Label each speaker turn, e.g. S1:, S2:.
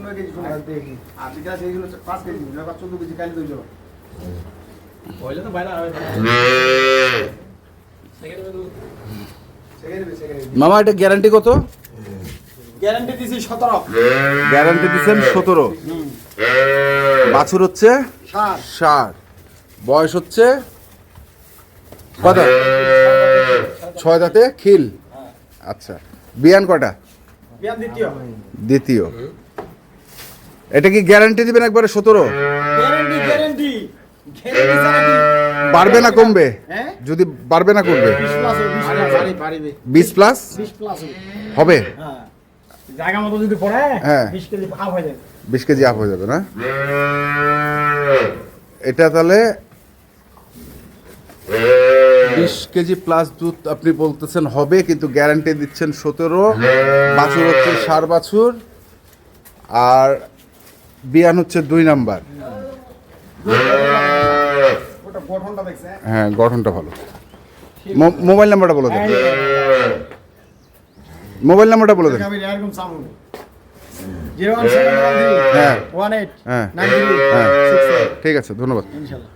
S1: 9 KG শুনে দেখি আর বিকাশ এইগুলো 5 কেজি লাগা 14 কেজি কালি দইলো পয়লা তো বাইরে হবে
S2: মামা এটা গ্যারান্টি কত?
S1: গ্যারান্টি দিছি 17
S2: গ্যারান্টি দিচ্ছেন 17। বাছুর হচ্ছে 60, বয়স হচ্ছে কত? 6 দাঁতে খিল। আচ্ছা, বিয়ান কটা?
S1: বিয়ান
S2: দ্বিতীয়। এটা কি গ্যারান্টি দিবেন একবারে 17?
S1: গ্যারান্টি
S2: বাড়বে না কমবে?
S1: হ্যাঁ
S2: যদি বাড়বে না করবে
S1: 20 প্লাস
S2: 20 প্লাস
S1: 20 প্লাস
S2: হবে।
S1: হ্যাঁ জায়গা মতো যদি পড়ে
S2: হ্যাঁ
S1: 20 কেজি আপ হয়ে যাবে।
S2: 20 কেজি আপ হয়ে যাবে না? এটা তাহলে 20 কেজি প্লাস দুধ আপনি বলতেছেন হবে, কিন্তু গ্যারান্টি দিচ্ছেন 17। বাছুর হচ্ছে ষাঁড় বাছুর, আর বিয়ান হচ্ছে 2 নাম্বার।
S1: ওটা গঠনটা দেখছে
S2: হ্যাঁ, গঠনটা ভালো। মোবাইল নাম্বারটা বলে দেন। মোবাইল নাম্বারটা বলে দেন।
S1: আমি এরকম সামু 01713
S2: হ্যাঁ
S1: 18
S2: হ্যাঁ
S1: 93
S2: হ্যাঁ
S1: 67
S2: ঠিক আছে, ধন্যবাদ।
S1: ইনশাআল্লাহ।